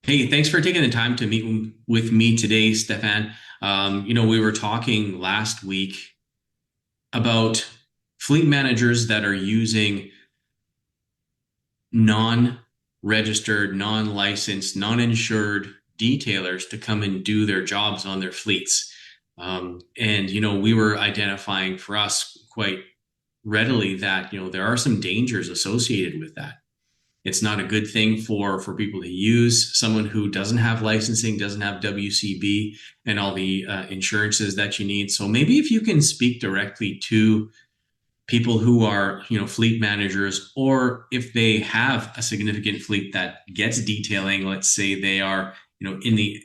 Hey, thanks for taking the time to meet with me today, Stefan. We were talking last week about fleet managers that are using non-registered, non-licensed, non-insured detailers to come and do their jobs on their fleets. We were identifying for us quite readily that, there are some dangers associated with that. It's not a good thing for people to use someone who doesn't have licensing, doesn't have WCB and all the insurances that you need. So maybe if you can speak directly to people who are, fleet managers, or if they have a significant fleet that gets detailing, let's say they are, in the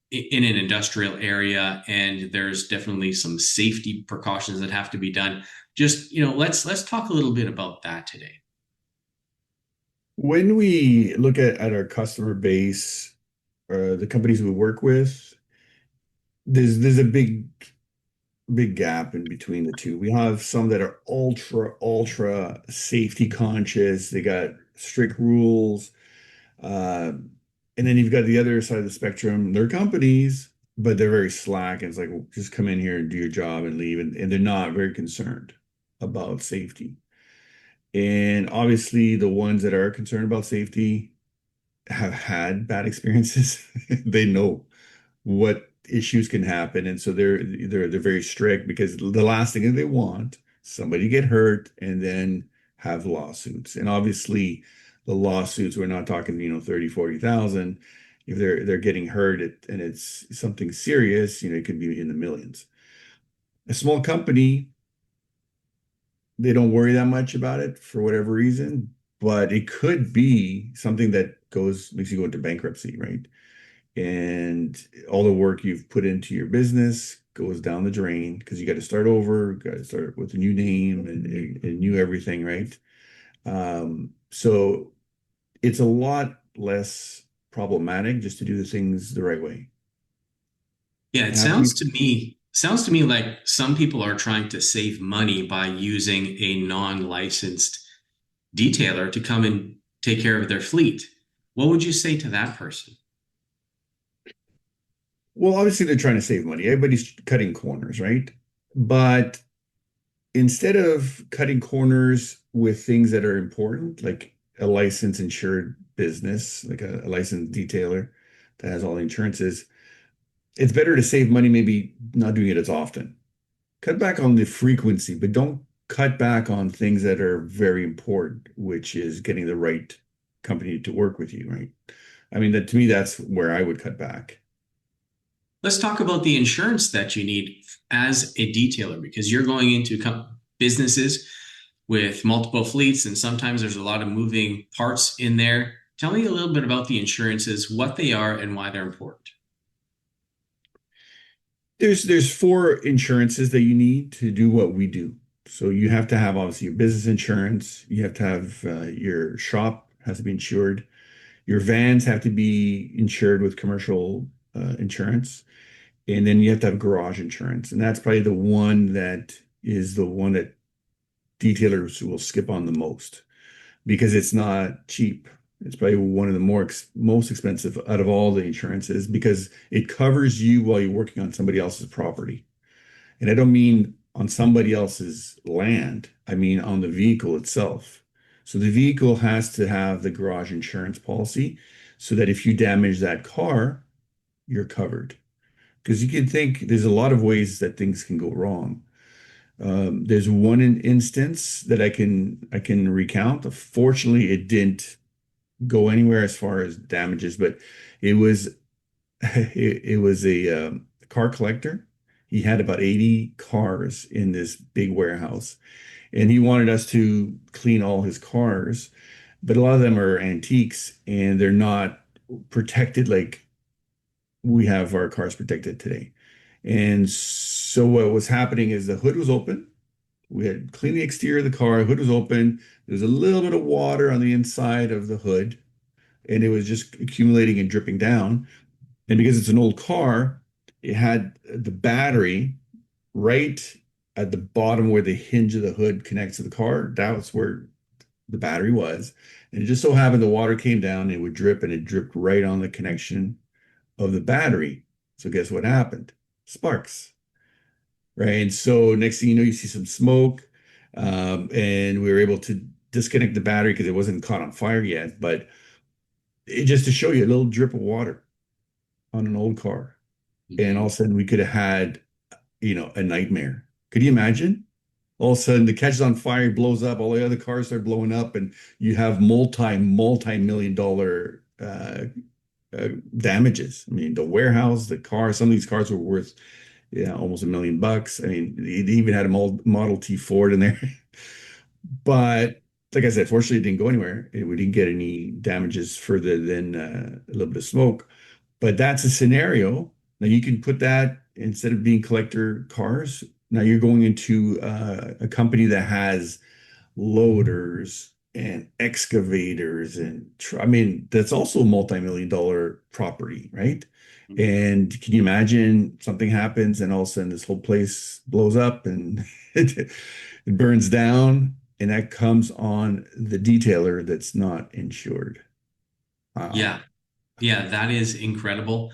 in an industrial area, and there's definitely some safety precautions that have to be done. Just, let's talk a little bit about that today. When we look at our customer base, the companies we work with, there's a big gap in between the two. We have some that are ultra safety conscious. They got strict rules. Uh, and then you've got the other side of the spectrum. They're companies, but they're very slack. And it's like, well, just come in here and do your job and leave. And they're not very concerned about safety. And obviously, the ones that are concerned about safety have had bad experiences. They know what issues can happen, and so they're very strict because the last thing that they want somebody get hurt and then have lawsuits. And obviously, the lawsuits, we're not talking 30, 40,000. If they're getting hurt and it's something serious, it could be in the millions. A small company, they don't worry that much about it for whatever reason, but it could be something that goes makes you go into bankruptcy, right? And all the work you've put into your business goes down the drain because you got to start over, got to start with a new name and new everything, right? So it's a lot less problematic just to do the things the right way. Yeah, it After sounds to me like some people are trying to save money by using a non-licensed detailer to come and take care of their fleet. What would you say to that person? Well, obviously they're trying to save money. Everybody's cutting corners, right? But instead of cutting corners with things that are important, like a licensed insured business, like a licensed detailer that has all the insurances, it's better to save money, maybe not doing it as often. Cut back on the frequency, but don't cut back on things that are very important, which is getting the right company to work with you, right? I mean, that to me, that's where I would cut back. Let's talk about the insurance that you need as a detailer because you're going into businesses with multiple fleets, and sometimes there's a lot of moving parts in there. Tell me a little bit about the insurances, what they are, and why they're important. There's four insurances that you need to do what we do. So you have to have obviously your business insurance. You have to have your shop has to be insured. Your vans have to be insured with commercial insurance, and then you have to have garage insurance. And that's probably the one that is the one that detailers will skip on the most because it's not cheap. It's probably one of the most expensive out of all the insurances because it covers you while you're working on somebody else's property. And I don't mean on somebody else's land, I mean on the vehicle itself. So the vehicle has to have the garage insurance policy so that if you damage that car, you're covered. Because you can think there's a lot of ways that things can go wrong. There's one instance that I can recount. Fortunately, it didn't go anywhere as far as damages, but it was it was a car collector. He had about 80 cars in this big warehouse, and he wanted us to clean all his cars, but a lot of them are antiques and they're not protected like we have our cars protected today. And so what was happening is the hood was open. We had cleaned the exterior of the car, hood was open. There was a little bit of water on the inside of the hood, and it was just accumulating and dripping down. And because it's an old car, it had the battery right at the bottom where the hinge of the hood connects to the car. That was where the battery was. And it just so happened the water came down and it would drip and it dripped right on the connection of the battery. So guess what happened? Sparks, right? And so next thing you know, you see some smoke, and we were able to disconnect the battery because it wasn't caught on fire yet. But it just to show you a little drip of water on an old car, and all Mhm. of a sudden we could have had, a nightmare. Could you imagine? All of a sudden the catches on fire, blows up, all the other cars start blowing up, and you have multi-million dollar damages. I mean, the warehouse, the car, some of these cars were worth, yeah, almost $1 million. I mean, they even had a Model T Ford in there. But like I said, fortunately, it didn't go anywhere. We didn't get any damages further than a little bit of smoke. But that's a scenario. Now you can put that instead of being collector cars. Now you're going into a company that has loaders and excavators and I mean that's also a multi-million dollar property, right? And can you imagine something happens and all of a sudden this whole place blows up and it burns down and that comes on the detailer that's not insured. Wow. Yeah. Yeah, that is incredible.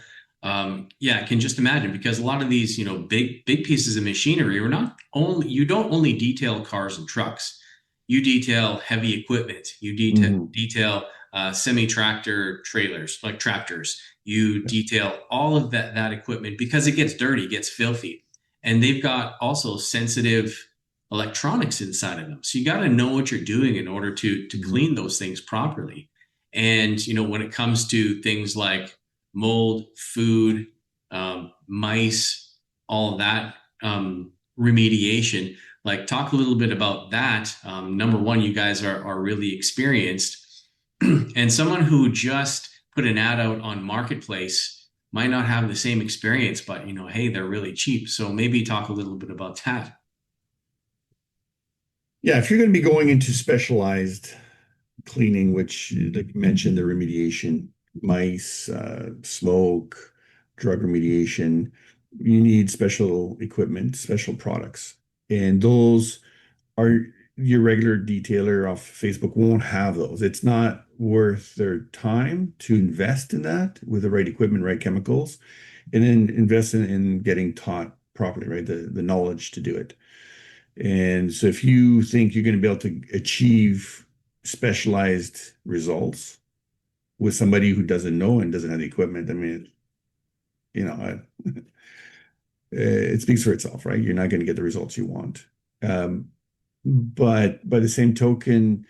Yeah, I can just imagine because a lot of these, big pieces of machinery are not only you don't only detail cars and trucks. You detail heavy equipment. You Mhm. detail semi-tractor trailers like tractors. You detail all of that equipment because it gets dirty, gets filthy, and they've got also sensitive electronics inside of them. So you got to know what you're doing in order to Mhm. clean those things properly. And when it comes to things like mold, food, mice, all of that remediation, like talk a little bit about that. Number one, you guys are really experienced, and someone who just put an ad out on Marketplace might not have the same experience, but hey, they're really cheap. So maybe talk a little bit about that. Yeah, if you're going to be going into specialized cleaning, which, like you mentioned, the remediation, mice, smoke, drug remediation, you need special equipment, special products. And those are your regular detailer off Facebook won't have those. It's not worth their time to invest in that with the right equipment, right chemicals, and then invest in getting taught properly, right? The knowledge to do it. And so if you think you're going to be able to achieve specialized results with somebody who doesn't know and doesn't have the equipment, I mean, you know, it speaks for itself, right? You're not going to get the results you want. But by the same token,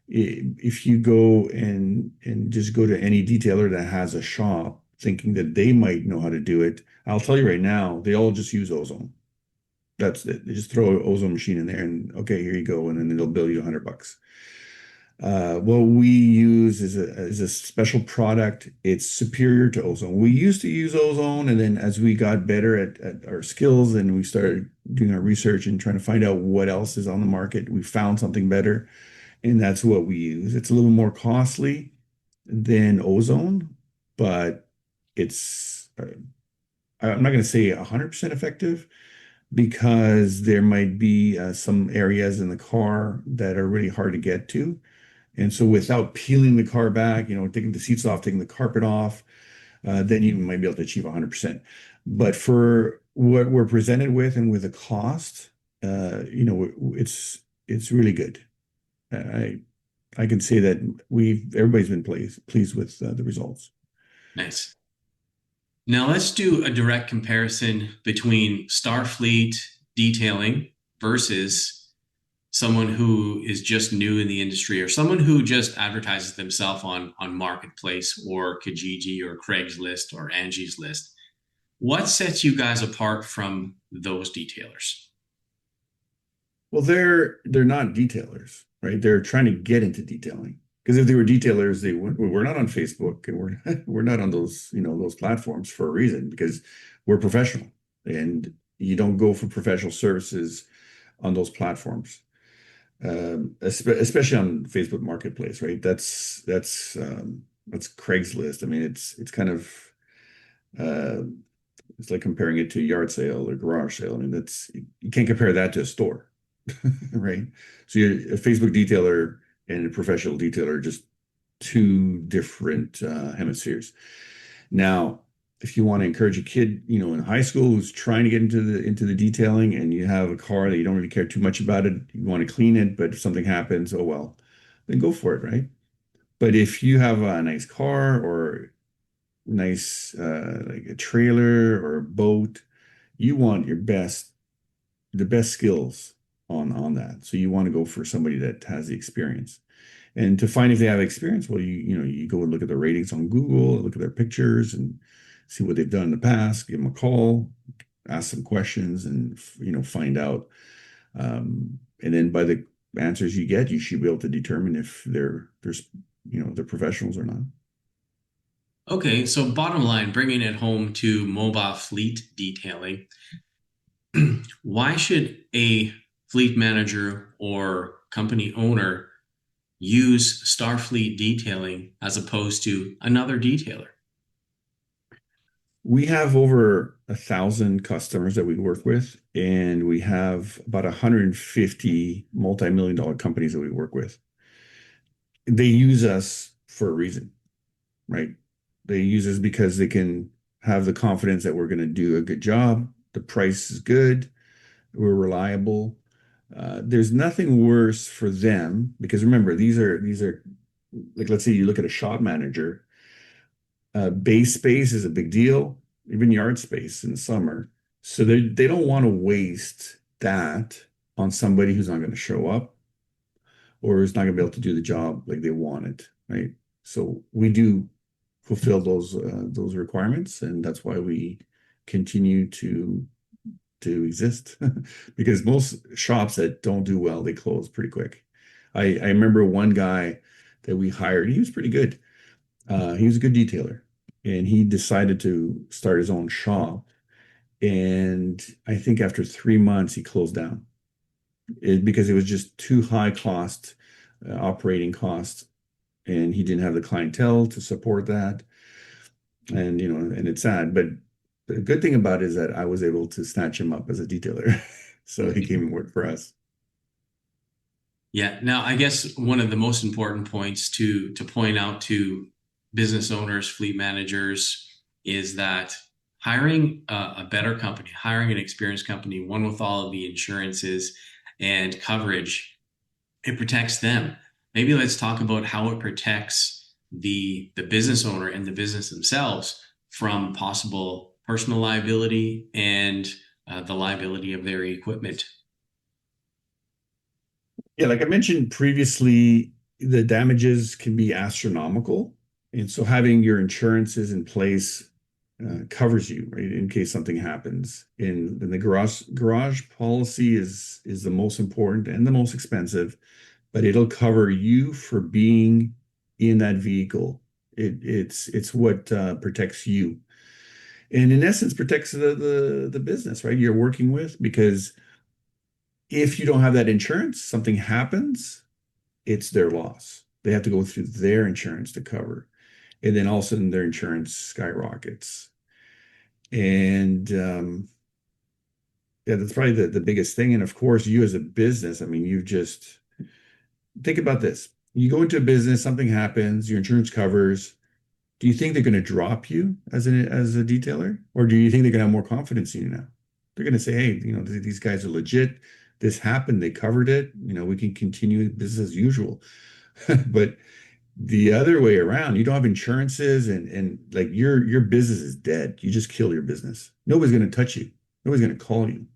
if you go and just go to any detailer that has a shop thinking that they might know how to do it, I'll tell you right now, they all just use ozone. That's it. They just throw an ozone machine in there and okay, here you go, and then they'll bill you $100. What we use is a special product. It's superior to ozone. We used to use ozone, and then as we got better at our skills and we started doing our research and trying to find out what else is on the market, we found something better, and that's what we use. It's a little more costly than ozone, but it's I'm not going to say 100% effective because there might be some areas in the car that are really hard to get to. And so without peeling the car back, taking the seats off, taking the carpet off, then you might be able to achieve 100%. But for what we're presented with and with the cost, it's really good. I I can say that everybody's been pleased with the results. Nice. Now let's do a direct comparison between Starfleet detailing versus someone who is just new in the industry or someone who just advertises themselves on Marketplace or Kijiji or Craigslist or Angie's List. What sets you guys apart from those detailers? Well, they're not detailers, right? They're trying to get into detailing. Because if they were detailers, we're not on Facebook and we're not on those platforms for a reason because we're professional and you don't go for professional services on those platforms. Especially on Facebook Marketplace, right? That's Craigslist. I mean, it's kind of uh, it's like comparing it to a yard sale or garage sale. I mean, you can't compare that to a store, right? So a Facebook detailer. and a professional detailer are just two different hemispheres. Now, if you want to encourage a kid, in high school who's trying to get into the detailing, and you have a car that you don't really care too much about it, you want to clean it, but if something happens, oh well, then go for it, right? But if you have a nice car or nice like a trailer or a boat, you want the best skills on that. So you want to go for somebody that has the experience. And to find if they have experience, well, you go and look at their ratings on Google, look at their pictures, and see what they've done in the past. Give them a call, ask some questions, and find out. And then by the answers you get, you should be able to determine if they're professionals or not. Okay, so bottom line, bringing it home to mobile fleet detailing, why should a fleet manager or company owner use Starfleet detailing as opposed to another detailer? We have over 1,000 customers that we work with, and we have about 150 multi-million dollar companies that we work with. They use us for a reason, right? They use us because they can have the confidence that we're going to do a good job. The price is good. We're reliable. There's nothing worse for them because remember, these are like, let's say you look at a shop manager. Base space is a big deal, even yard space in the summer. So they don't want to waste that on somebody who's not going to show up or is not going to be able to do the job like they want it, right? So we do fulfill those requirements, and that's why we continue to exist because most shops that don't do well, they close pretty quick. I remember one guy that we hired, he was pretty good. He was a good detailer, and he decided to start his own shop. And I think after 3 months, he closed down because it was just too high cost, operating cost, and he didn't have the clientele to support that. And and it's sad, but the good thing about it is that I was able to snatch him up as a detailer, so he came and worked for us. Yeah. Now, I guess one of the most important points to point out to business owners, fleet managers, is that hiring a better company, hiring an experienced company, one with all of the insurances and coverage, it protects them. Maybe let's talk about how it protects the business owner and the business themselves from possible personal liability and the liability of their equipment. Yeah, like I mentioned previously, the damages can be astronomical. And so having your insurances in place covers you, right, in case something happens. And the garage policy is the most important and the most expensive, but it'll cover you for being in that vehicle. It's what protects you. And in essence, protects the business, right? You're working with because if you don't have that insurance, something happens, it's their loss. They have to go through their insurance to cover. And then all of a sudden their insurance skyrockets. And yeah, that's probably the biggest thing. And of course, you as a business, I mean, you just think about this. You go into a business, something happens, your insurance covers. Do you think they're going to drop you as a detailer? Or do you think they're going to have more confidence in you now? They're going to say, hey, these guys are legit. This happened, they covered it. We can continue business as usual. But the other way around, you don't have insurances and like your business is dead. You just kill your business. Nobody's going to touch you. Nobody's going to call you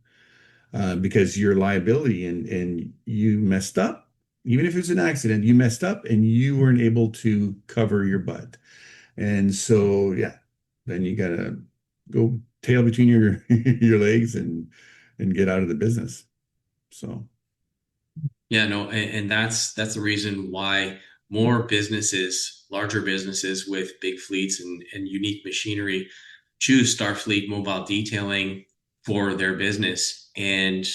because your liability and you messed up. Even if it's an accident, you messed up and you weren't able to cover your butt. And so, yeah, then you gotta go tail between your your legs and get out of the business. So. Yeah, no, and that's the reason why more businesses, larger businesses with big fleets and unique machinery choose Starfleet mobile detailing for their business. And,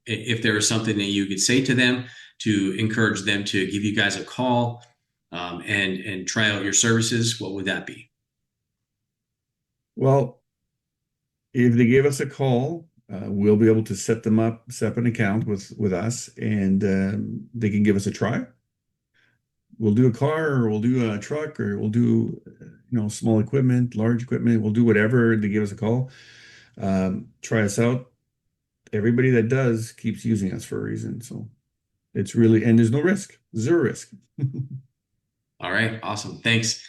if there was something that you could say to them to encourage them to give you guys a call and try out your services, what would that be? Well, if they give us a call, we'll be able to set them up, set up an account with us, and they can give us a try. we'll do a car, or we'll do a truck, or we'll do, small equipment, large equipment. We'll do whatever they give us a call. Try us out. Everybody that does keeps using us for a reason. So it's really, and there's no risk, zero risk. All right, awesome. Thanks.